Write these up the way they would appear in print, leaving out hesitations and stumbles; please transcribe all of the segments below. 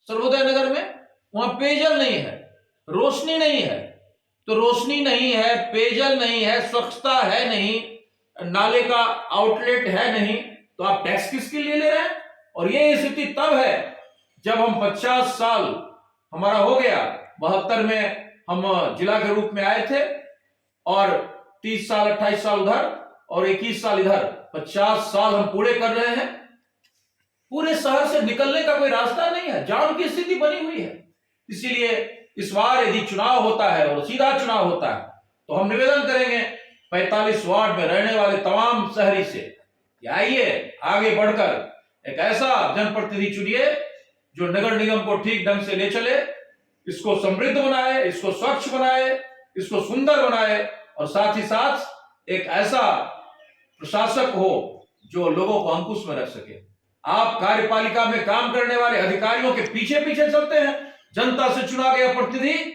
सर्वोदय नगर में, वहां पेयजल नहीं है, रोशनी नहीं है। तो रोशनी नहीं है, पेयजल नहीं है, स्वच्छता है नहीं, नाले का आउटलेट है नहीं, तो आप टैक्स किसके लिए ले रहे हैं? और ये स्थिति तब है जब हम 50 साल हमारा हो गया, 72 में हम जिला के रूप में आए थे, और 30 साल 28 साल उधर और 21 साल इधर, 50 साल हम पूरे कर रहे हैं। पूरे शहर से निकलने का कोई रास्ता नहीं है, जाम की स्थिति बनी हुई है। इसीलिए इस बार यदि चुनाव होता है और सीधा चुनाव होता है, तो हम निवेदन करेंगे 45 वार्ड में रहने वाले तमाम शहरी से, आइए आगे बढ़कर एक ऐसा जनप्रतिनिधि चुनिए जो नगर निगम को ठीक ढंग से ले चले, इसको समृद्ध बनाए, इसको स्वच्छ बनाए, इसको सुंदर बनाए, और साथ ही साथ एक ऐसा प्रशासक हो जो लोगों को अंकुश में रख सके। आप कार्यपालिका में काम करने वाले अधिकारियों के पीछे पीछे चलते हैं, जनता से चुना गया प्रतिनिधि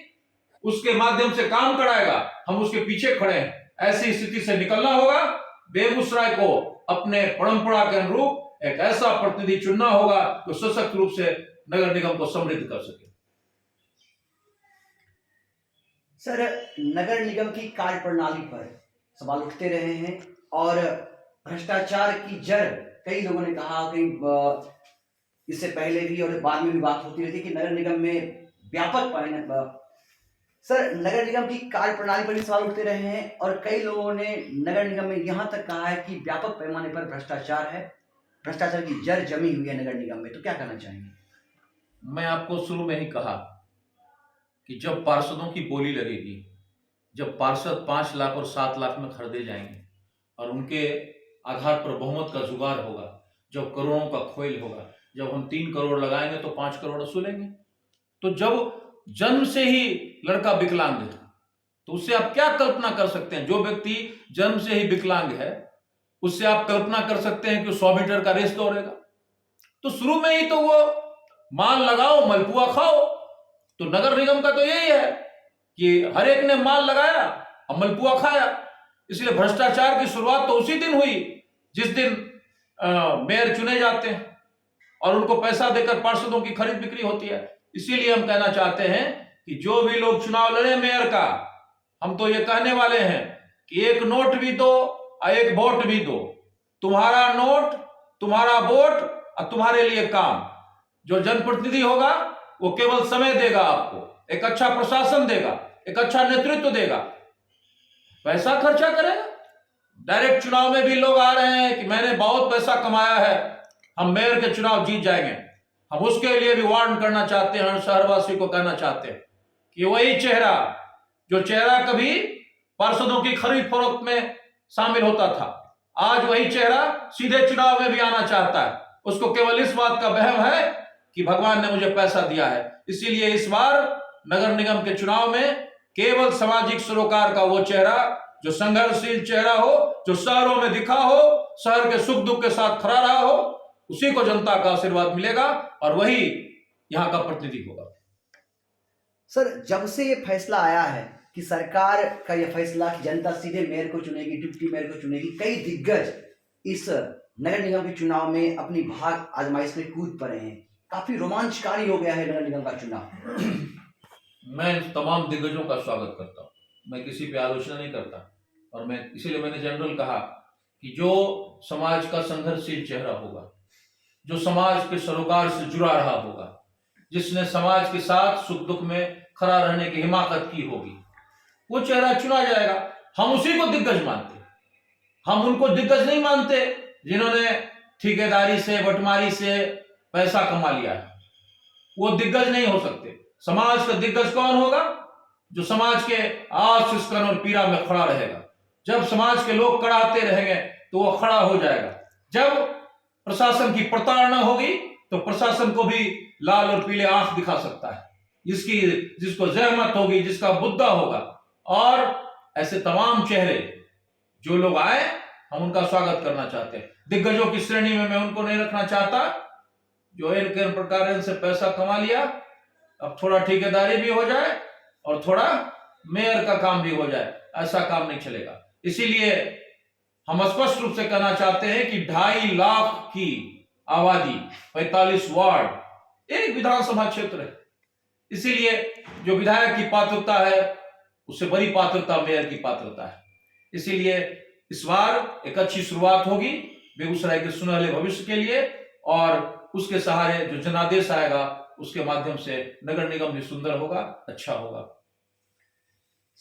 उसके माध्यम से काम कराएगा, हम उसके पीछे खड़े हैं। ऐसी स्थिति से निकलना होगा। बेगूसराय को अपने परंपरा के अनुरूप एक ऐसा प्रतिनिधि चुनना होगा जो सशक्त रूप से नगर निगम को समृद्ध कर सके। सर, नगर निगम की कार्य प्रणाली पर सवाल उठते रहे हैं और भ्रष्टाचार की जड़, कई लोगों ने कहा कि इससे पहले भी और बाद में भी बात होती रहती कि नगर निगम में व्यापक सर, नगर निगम की कार्य प्रणाली पर भी सवाल उठते रहे हैं और कई लोगों ने नगर निगम में यहां तक कहा है कि व्यापक पैमाने पर भ्रष्टाचार है, भ्रष्टाचार की जड़ जमी हुई है नगर निगम में। तो क्या कहना चाहेंगे? मैं आपको शुरू में ही कहा कि जब पार्षदों की बोली लगेगी, जब पार्षद 5 लाख और 7 लाख में खरीदे जाएंगे और उनके आधार पर बहुमत का जुगाड़ होगा, जब करोड़ों का खोल होगा, जब हम 3 करोड़ लगाएंगे तो 5 करोड़ वसूलेंगे। तो जब जन्म से ही लड़का विकलांग है तो उससे आप क्या कल्पना कर सकते हैं? जो व्यक्ति जन्म से ही विकलांग है उससे आप कल्पना कर सकते हैं कि 100 मीटर का रेस दौड़ेगा? तो शुरू में ही तो वो माल लगाओ मलपुआ खाओ। तो नगर निगम का तो यही है कि हर एक ने माल लगाया और मलपुआ खाया। इसलिए भ्रष्टाचार की शुरुआत तो उसी दिन हुई जिस दिन मेयर चुने जाते हैं और उनको पैसा देकर पार्षदों की खरीद बिक्री होती है। इसीलिए हम कहना चाहते हैं कि जो भी लोग चुनाव लड़े मेयर का, हम तो ये कहने वाले हैं कि एक नोट भी दो और एक वोट भी दो। तुम्हारा नोट, तुम्हारा वोट और तुम्हारे लिए काम। जो जनप्रतिनिधि होगा वो केवल समय देगा, आपको एक अच्छा प्रशासन देगा, एक अच्छा नेतृत्व देगा, पैसा खर्चा करेगा। डायरेक्ट चुनाव में भी लोग आ रहे हैं कि मैंने बहुत पैसा कमाया है, हम मेयर के चुनाव जीत जाएंगे। हम उसके लिए भी वार्न करना चाहते हैं, शहरवासी को कहना चाहते हैं कि वही चेहरा, जो चेहरा कभी पार्षदों की खरीद फरोख्त में शामिल होता था, आज वही चेहरा सीधे चुनाव में भी आना चाहता है। उसको केवल इस बात का वहम है कि भगवान ने मुझे पैसा दिया है। इसीलिए इस बार नगर निगम के चुनाव में केवल सामाजिक सरोकार का वो चेहरा, जो संघर्षशील चेहरा हो, जो शहरों में दिखा हो, शहर के सुख दुख के साथ खड़ा रहा हो, उसी को जनता का आशीर्वाद मिलेगा और वही यहां का प्रतिनिधि होगा। सर, जब से ये फैसला आया है कि सरकार का यह फैसला कि जनता सीधे मेयर को चुनेगी, डिप्टी मेयर को चुनेगी, कई दिग्गज इस नगर निगम के चुनाव में अपनी भाग आजमाइश में कूद पड़े हैं। काफी रोमांचकारी हो गया है नगर निगम का चुनाव। मैं तमाम दिग्गजों का स्वागत करता हूं, मैं किसी पे आलोचना नहीं करता, और मैं इसीलिए मैंने जनरल कहा कि जो समाज का संघर्षशील चेहरा होगा, जो समाज के सरोकार से जुड़ा रहा होगा, जिसने समाज के साथ सुख दुख में खड़ा रहने की हिमाकत की होगी, वो चेहरा चुना जाएगा। हम उसी को दिग्गज मानते, हम उनको दिग्गज नहीं मानते जिन्होंने ठेकेदारी से, बटमारी से पैसा कमा लिया है। वो दिग्गज नहीं हो सकते। समाज का दिग्गज कौन होगा? जो समाज के आस सिस्कन और पीड़ा में खड़ा रहेगा। जब समाज के लोग कराते रहेंगे तो वो खड़ा हो जाएगा। जब प्रशासन की प्रताड़ना होगी तो प्रशासन को भी लाल और पीले आंख दिखा सकता है, जिसको जहमत होगी, जिसका मुद्दा होगा। और ऐसे तमाम चेहरे जो लोग आए, हम उनका स्वागत करना चाहते हैं। दिग्गजों की श्रेणी में मैं उनको नहीं रखना चाहता जो इन प्रकार से पैसा कमा लिया, अब थोड़ा ठेकेदारी भी हो जाए और थोड़ा मेयर का काम भी हो जाए, ऐसा काम नहीं चलेगा। इसीलिए हम स्पष्ट रूप से कहना चाहते हैं कि 2.5 लाख की आबादी, 45 वार्ड, एक विधानसभा क्षेत्र है। इसीलिए जो विधायक की पात्रता है उससे बड़ी पात्रता मेयर की पात्रता है। इसीलिए इस बार एक अच्छी शुरुआत होगी बेगूसराय के सुनहरे भविष्य के लिए, और उसके सहारे जो जनादेश आएगा उसके माध्यम से नगर निगम भी सुंदर होगा, अच्छा होगा।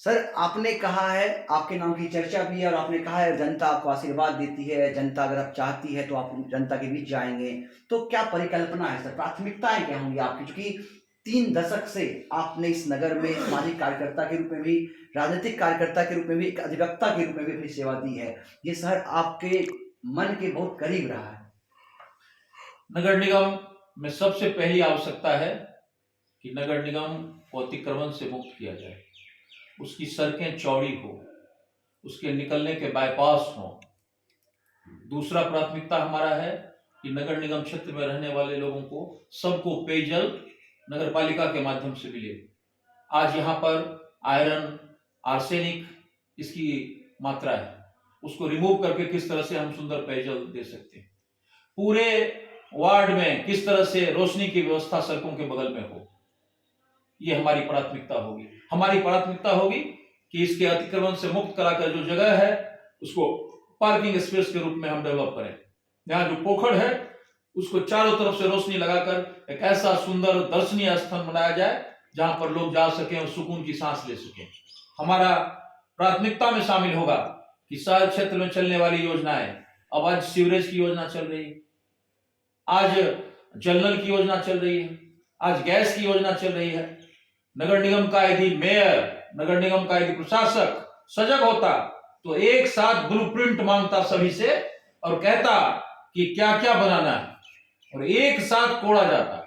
सर, आपने कहा है, आपके नाम की चर्चा भी है और आपने कहा है जनता आपको आशीर्वाद देती है, जनता अगर आप चाहती है तो आप जनता के बीच जाएंगे। तो क्या परिकल्पना है सर, प्राथमिकताएं क्या होंगी आपकी? क्योंकि 3 दशक से आपने इस नगर में सामाजिक कार्यकर्ता के रूप में भी, राजनीतिक कार्यकर्ता के रूप में भी, एक अधिवक्ता के रूप में भी अपनी सेवा दी है। ये शहर आपके मन के बहुत करीब रहा है। नगर निगम में सबसे पहली आवश्यकता है कि नगर निगम को अतिक्रमण से मुक्त किया जाए, उसकी सड़कें चौड़ी हो, उसके निकलने के बाईपास हो। दूसरा प्राथमिकता हमारा है कि नगर निगम क्षेत्र में रहने वाले लोगों को सबको पेयजल नगर पालिका के माध्यम से मिले। आज यहाँ पर आयरन, आर्सेनिक इसकी मात्रा है, उसको रिमूव करके किस तरह से हम सुंदर पेयजल दे सकते हैं। पूरे वार्ड में किस तरह से रोशनी की व्यवस्था सड़कों के बगल में हो, ये हमारी प्राथमिकता होगी। हमारी प्राथमिकता होगी कि इसके अतिक्रमण से मुक्त कराकर जो जगह है उसको पार्किंग स्पेस के रूप में हम डेवलप करें। यहाँ जो पोखर है उसको चारों तरफ से रोशनी लगाकर एक ऐसा सुंदर दर्शनीय स्थल बनाया जाए जहां पर लोग जा सकें और सुकून की सांस ले सकें। हमारा प्राथमिकता में शामिल होगा कि शहर क्षेत्र में चलने वाली योजनाएं, अब आज सीवरेज की योजना चल रही है, आज जल नल की योजना चल रही है, आज गैस की योजना चल रही है। नगर निगम का यदि मेयर, नगर निगम का यदि प्रशासक सजग होता तो एक साथ ब्लूप्रिंट मांगता सभी से और कहता कि क्या क्या बनाना है, और एक साथ कोड़ा जाता।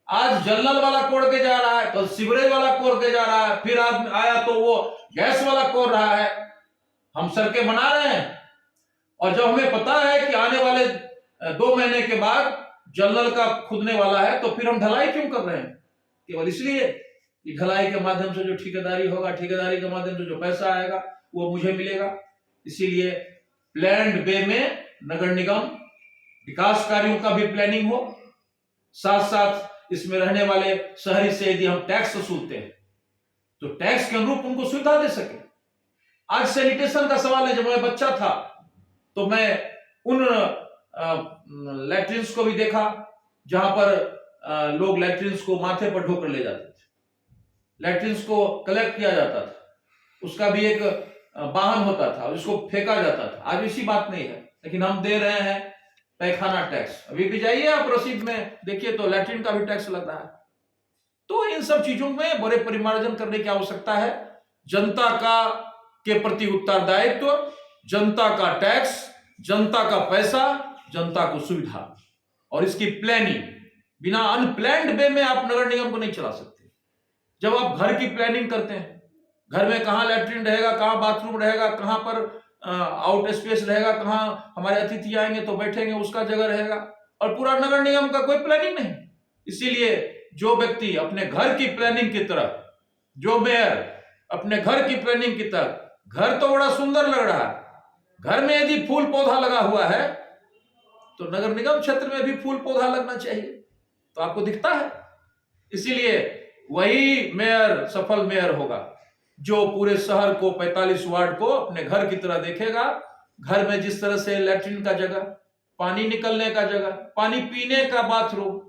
आज जल नल वाला कोड़ के जा रहा है, कल सीवरेज वाला कोड़ के जा रहा है, फिर आदमी आया तो वो गैस वाला कोड़ रहा है। हम सड़कें बना रहे हैं और जब हमें पता है कि आने वाले 2 महीने के बाद जल नल का खुदने वाला है तो फिर हम ढलाई क्यों कर रहे हैं? केवल इसलिए कि ढलाई के माध्यम से जो ठेकेदारी होगा, ठेकेदारी के माध्यम से जो पैसा आएगा वो मुझे मिलेगा। इसीलिए प्लान्ड वे में नगर निगम विकास कार्यों का भी प्लानिंग हो, साथ साथ इसमें रहने वाले शहरी से यदि हम टैक्स वसूलते हैं तो टैक्स के अनुरूप उनको सुविधा दे सके। आज सैनिटेशन का सवाल है। जब मैं बच्चा था तो मैं उन लैट्रिन्स को भी देखा जहां पर लोग लैट्रिन्स को माथे पर ढोकर ले जाते थे, लैट्रिन्स को कलेक्ट किया जाता था, उसका भी एक वाहन होता था, उसको फेंका जाता था। आज ऐसी बात नहीं है, लेकिन हम दे रहे हैं पैखाना टैक्स। अभी भी जाइए आप रसीद में देखिए तो लैट्रिन का भी टैक्स लग रहा है। तो इन सब चीजों में बड़े परिमार्जन करने की आवश्यकता है। जनता का के प्रति उत्तरदायित्व, जनता का टैक्स, जनता का पैसा, जनता को सुविधा, और इसकी प्लानिंग। बिना अनप्लैन्ड वे में आप नगर निगम को नहीं चला सकते। जब आप घर की प्लानिंग करते हैं, घर में कहाँ लैट्रिन रहेगा, कहाँ बाथरूम रहेगा, कहाँ पर आउट स्पेस रहेगा, कहाँ हमारे अतिथि आएंगे तो बैठेंगे उसका जगह रहेगा, और पूरा नगर निगम का कोई प्लानिंग नहीं। इसीलिए जो व्यक्ति अपने घर की प्लानिंग की तरफ, जो मेयर अपने घर की प्लानिंग की तरफ, घर तो बड़ा सुंदर लग रहा है, घर में यदि फूल पौधा लगा हुआ है तो नगर निगम क्षेत्र में भी फूल पौधा लगना चाहिए, तो आपको दिखता है। इसीलिए वही मेयर सफल मेयर होगा जो पूरे शहर को, 45 वार्ड को अपने घर की तरह देखेगा। घर में जिस तरह से लैट्रिन का जगह, पानी निकलने का जगह, पानी पीने का बाथरूम,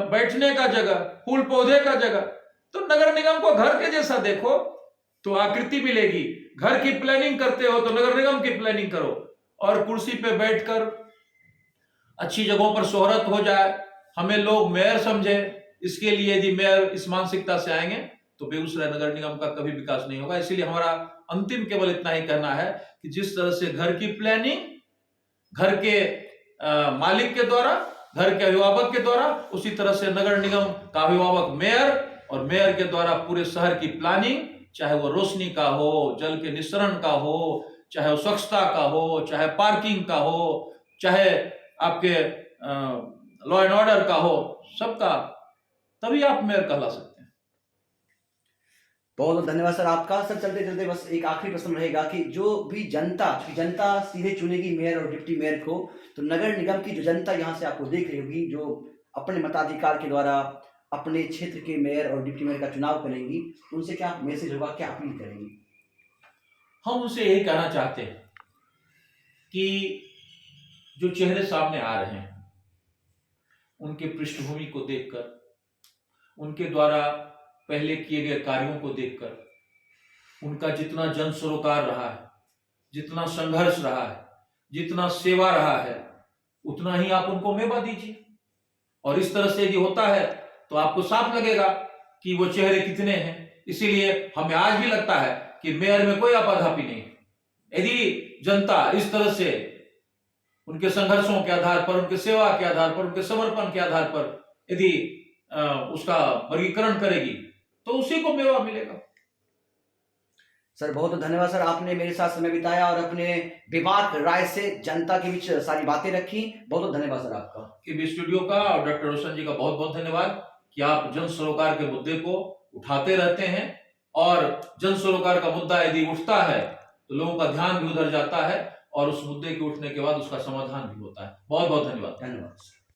बैठने का जगह, फूल पौधे का जगह, तो नगर निगम को घर के जैसा देखो तो आकृति मिलेगी। घर की प्लानिंग करते हो तो नगर निगम की प्लानिंग करो, और कुर्सी पे बैठकर अच्छी जगहों पर शोहरत हो जाए, हमें लोग मेयर समझे। इसके लिए यदि मेयर इस मानसिकता से आएंगे तो बेगूसराय नगर निगम का कभी विकास नहीं होगा। इसलिए हमारा अंतिम केवल इतना ही कहना है कि जिस तरह से घर की प्लानिंग घर के मालिक के द्वारा, घर के अभिभावक के द्वारा, उसी तरह से नगर निगम का अभिभावक मेयर, और मेयर के द्वारा पूरे शहर की प्लानिंग, चाहे वो रोशनी का हो, जल के निस्सरण का हो, चाहे वो स्वच्छता का हो, चाहे पार्किंग का हो, चाहे आपके लॉ एंड ऑर्डर का हो, सबका, तभी आप मेयर कहला सकते हैं। बहुत बहुत धन्यवाद सर आपका। सर, चलते चलते बस एक आखिरी प्रश्न रहेगा कि जो भी जनता सीधे चुनेगी मेयर और डिप्टी मेयर को, तो नगर निगम की जो जनता यहाँ से आपको देख रही होगी, जो अपने मताधिकार के द्वारा अपने क्षेत्र के मेयर और डिप्टी मेयर का चुनाव करेंगी, उनसे क्या मैसेज होगा, क्या अपील करेंगी? हम उनसे यही कहना चाहते हैं कि जो चेहरे सामने आ रहे हैं उनके पृष्ठभूमि को देखकर, उनके द्वारा पहले किए गए कार्यों को देखकर, उनका जितना जन सरोकार रहा है, जितना संघर्ष रहा है, जितना सेवा रहा है, उतना ही आप उनको मेवा दीजिए। और इस तरह से यदि होता है तो आपको साफ लगेगा कि वो चेहरे कितने हैं। इसीलिए हमें आज भी लगता है कि मेयर में कोई आपाधापी नहीं। यदि जनता इस तरह से उनके संघर्षों के आधार पर, उनके सेवा के आधार पर, उनके समर्पण के आधार पर यदि उसका वर्गीकरण करेगी तो उसी को मेवा मिलेगा। सर बहुत बहुत धन्यवाद सर, आपने मेरे साथ समय बिताया और अपने विवाद राय से जनता के बीच सारी बातें रखी। बहुत बहुत धन्यवाद सर आपका। केबी स्टूडियो का और डॉक्टर रोशन जी का बहुत बहुत धन्यवाद कि आप जन सरोकार के मुद्दे को उठाते रहते हैं, और जन सरोकार का मुद्दा यदि उठता है तो लोगों का ध्यान भी उधर जाता है और उस मुद्दे के उठने के बाद उसका समाधान भी होता है। बहुत बहुत धन्यवाद। धन्यवाद।